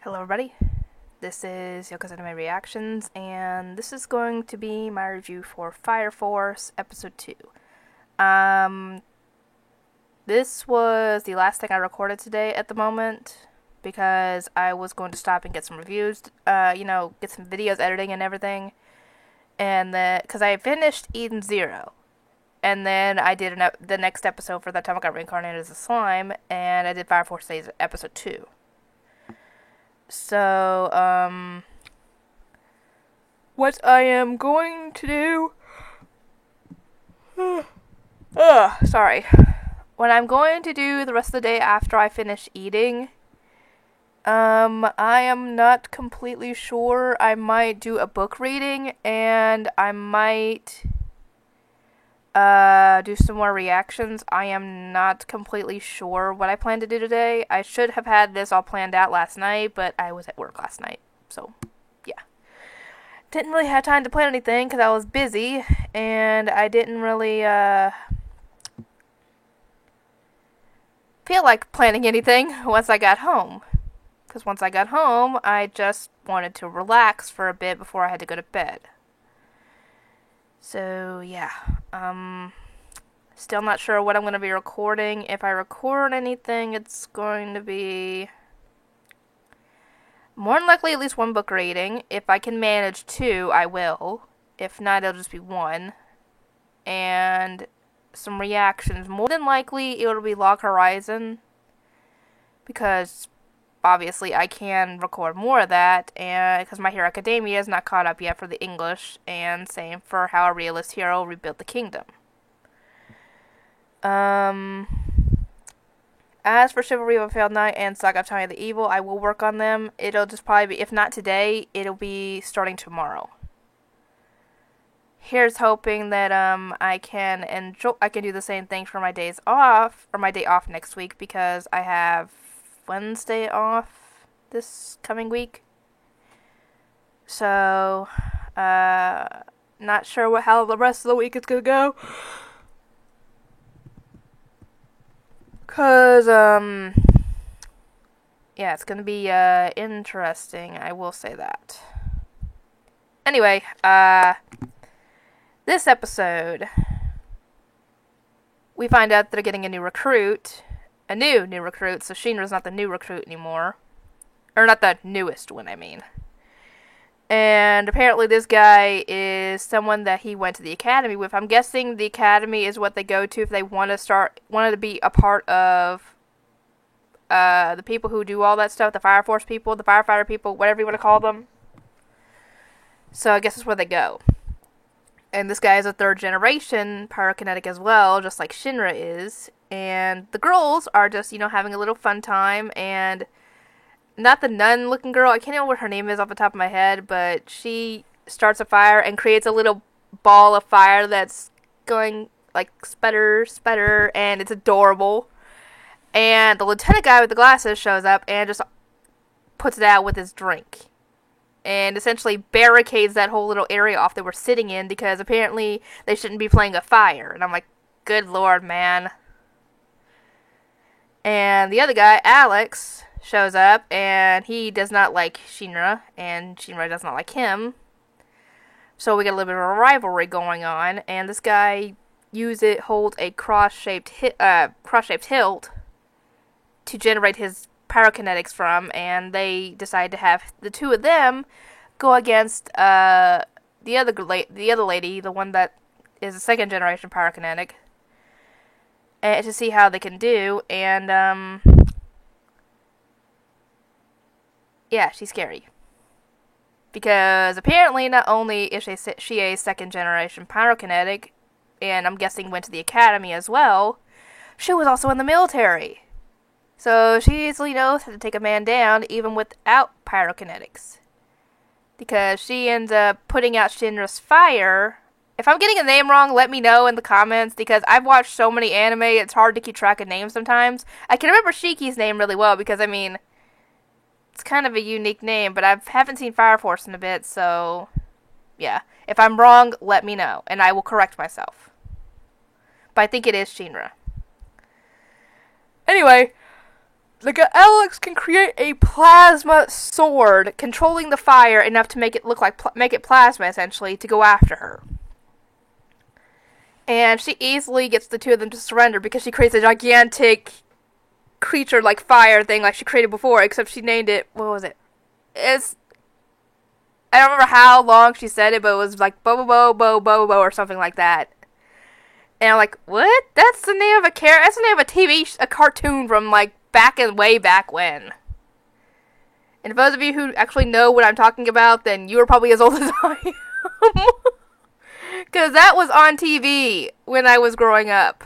Hello everybody, this is Yoko's Anime Reactions, and this is going to be my review for Fire Force Episode 2. This was the last thing I recorded today at the moment, because I was going to stop and get some reviews, get some videos editing and everything, and because I finished Eden Zero, and then I did the next episode for that time I got reincarnated as a slime, and I did Fire Force Days Episode 2. So, what I am going to do... sorry. What I'm going to do the rest of the day after I finish eating, I am not completely sure. I might do a book reading, and I might, do some more reactions. I am not completely sure what I plan to do today. I should have had this all planned out last night, but I was at work last night, so, yeah. Didn't really have time to plan anything, because I was busy, and I didn't really, feel like planning anything once I got home. Because once I got home, I just wanted to relax for a bit before I had to go to bed. So, yeah. Still not sure what I'm going to be recording. If I record anything, it's going to be more than likely at least one book reading. If I can manage two, I will. If not, it'll just be one. And some reactions. More than likely, it'll be Log Horizon, because obviously I can record more of that, and because My Hero Academia is not caught up yet for the English, and same for How a Realist Hero Rebuilt the Kingdom. As for Chivalry of a Failed Knight and Saga of Tanya the Evil, I will work on them. It'll just probably be, if not today, it'll be starting tomorrow. Here's hoping that I can do the same thing for my days off, or my day off next week, because I have Wednesday off this coming week. So, not sure how the rest of the week is gonna go. Cause, yeah, it's gonna be, interesting, I will say that. Anyway, this episode, we find out that they're getting a new recruit, so Shinra's not the new recruit anymore. Or not the newest one, I mean. And apparently this guy is someone that he went to the academy with. I'm guessing the academy is what they go to if they wanted to be a part of the people who do all that stuff, the Fire Force people, the firefighter people, whatever you want to call them. So I guess that's where they go. And this guy is a third generation pyrokinetic as well, just like Shinra is. And the girls are just, having a little fun time, and not the nun-looking girl, I can't know what her name is off the top of my head, but she starts a fire and creates a little ball of fire that's going, like, sputter, sputter, and it's adorable. And the lieutenant guy with the glasses shows up and just puts it out with his drink. And essentially barricades that whole little area off they were sitting in, because apparently they shouldn't be playing a fire. And I'm like, good lord, man. And the other guy, Alex, shows up, and he does not like Shinra, and Shinra does not like him. So we get a little bit of a rivalry going on, and this guy holds a cross-shaped hilt to generate his pyrokinetics from, and they decide to have the two of them go against the other lady, the one that is a second generation pyrokinetic, to see how they can do. And yeah, she's scary, because apparently not only is she a second generation pyrokinetic, and I'm guessing went to the academy as well, she was also in the military. So she easily knows how to take a man down even without pyrokinetics, because she ends up putting out Shinra's fire. If I'm getting a name wrong, let me know in the comments, because I've watched so many anime, it's hard to keep track of names sometimes. I can remember Shiki's name really well, because, I mean, it's kind of a unique name, but I haven't seen Fire Force in a bit, so, yeah. If I'm wrong, let me know, and I will correct myself. But I think it is Shinra. Anyway, Alex can create a plasma sword, controlling the fire enough to make it look like make it plasma essentially to go after her. And she easily gets the two of them to surrender because she creates a gigantic creature like fire thing like she created before, except she named it, what was it? I don't remember how long she said it, but it was like Bo or something like that. And I'm like, what? That's the name of that's the name of a cartoon from like way back when. And for those of you who actually know what I'm talking about, then you are probably as old as I am. Because that was on TV when I was growing up.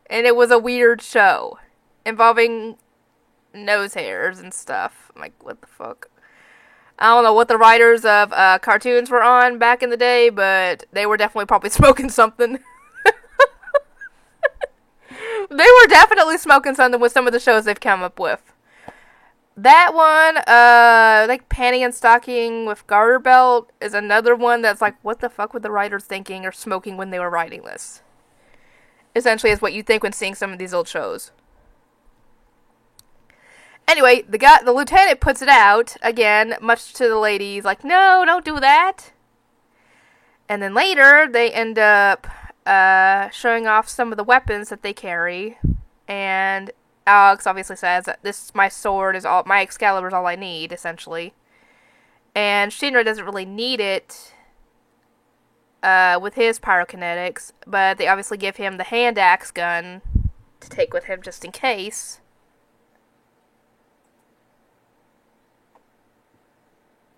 And it was a weird show involving nose hairs and stuff. I'm like, what the fuck? I don't know what the writers of cartoons were on back in the day, but they were definitely probably smoking something. They were definitely smoking something with some of the shows they've come up with. That one, like Panty and Stocking with Garter Belt is another one that's like, what the fuck were the writers thinking or smoking when they were writing this? Essentially is what you think when seeing some of these old shows. Anyway, the lieutenant puts it out, again, much to the ladies, like, no, don't do that. And then later, they end up showing off some of the weapons that they carry, and Alex obviously says that my sword is all, my Excalibur is all I need, essentially. And Shinra doesn't really need it with his pyrokinetics, but they obviously give him the hand axe gun to take with him just in case.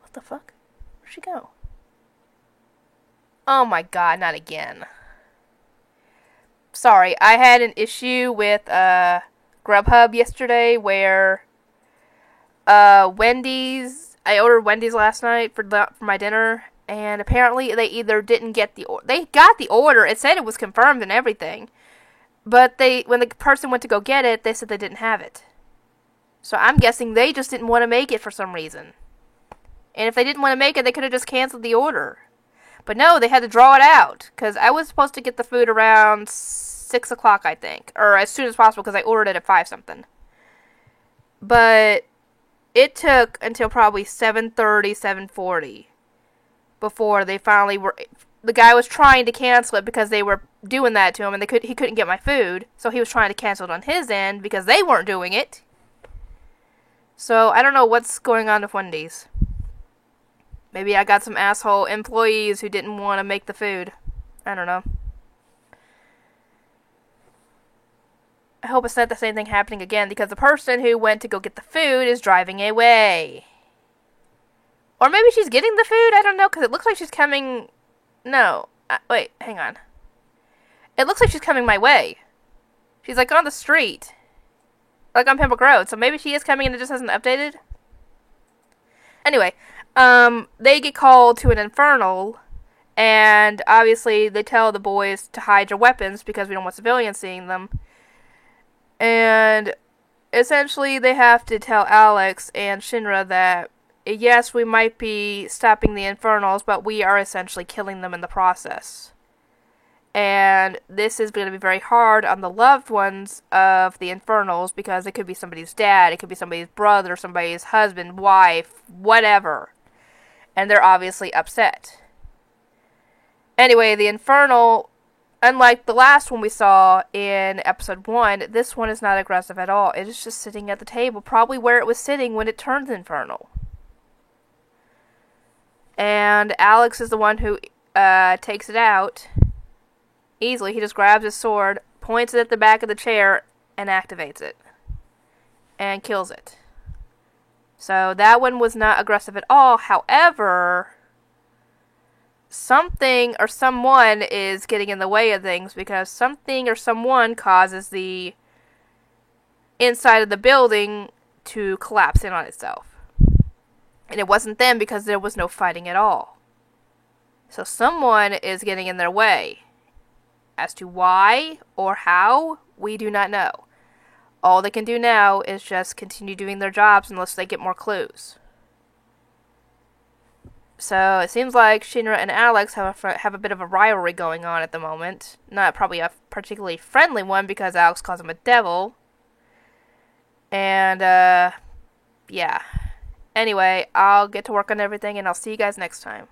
What the fuck? Where'd she go? Oh my god, not again. Sorry, I had an issue with Grubhub yesterday where Wendy's, I ordered Wendy's last night for my dinner, and apparently they either didn't get the order. They got the order, it said it was confirmed and everything, but when the person went to go get it, they said they didn't have it. So I'm guessing they just didn't want to make it for some reason. And if they didn't want to make it, they could have just canceled the order. But no, they had to draw it out, because I was supposed to get the food around 6 o'clock, I think. Or as soon as possible, because I ordered it at 5 something. But it took until probably 7:30, 7:40 before they finally were... The guy was trying to cancel it because they were doing that to him, and he couldn't get my food. So he was trying to cancel it on his end because they weren't doing it. So I don't know what's going on with Wendy's. Maybe I got some asshole employees who didn't want to make the food. I don't know. I hope it's not the same thing happening again, because the person who went to go get the food is driving away. Or maybe she's getting the food? I don't know, because it looks like she's coming... No. Wait, hang on. It looks like she's coming my way. She's like on the street. Like on Pembroke Road. So maybe she is coming and it just hasn't updated? Anyway... they get called to an infernal, and obviously they tell the boys to hide your weapons because we don't want civilians seeing them. And essentially they have to tell Alex and Shinra that, yes, we might be stopping the infernals, but we are essentially killing them in the process. And this is going to be very hard on the loved ones of the infernals, because it could be somebody's dad, it could be somebody's brother, somebody's husband, wife, whatever. And they're obviously upset. Anyway, the infernal, unlike the last one we saw in episode 1, this one is not aggressive at all. It is just sitting at the table, probably where it was sitting when it turned infernal. And Alex is the one who takes it out easily. He just grabs his sword, points it at the back of the chair, and activates it. And kills it. So that one was not aggressive at all. However, something or someone is getting in the way of things, because something or someone causes the inside of the building to collapse in on itself. And it wasn't them, because there was no fighting at all. So someone is getting in their way. As to why or how, we do not know. All they can do now is just continue doing their jobs unless they get more clues. So it seems like Shinra and Alex have a bit of a rivalry going on at the moment. Not probably a particularly friendly one, because Alex calls him a devil. And, yeah. Anyway, I'll get to work on everything, and I'll see you guys next time.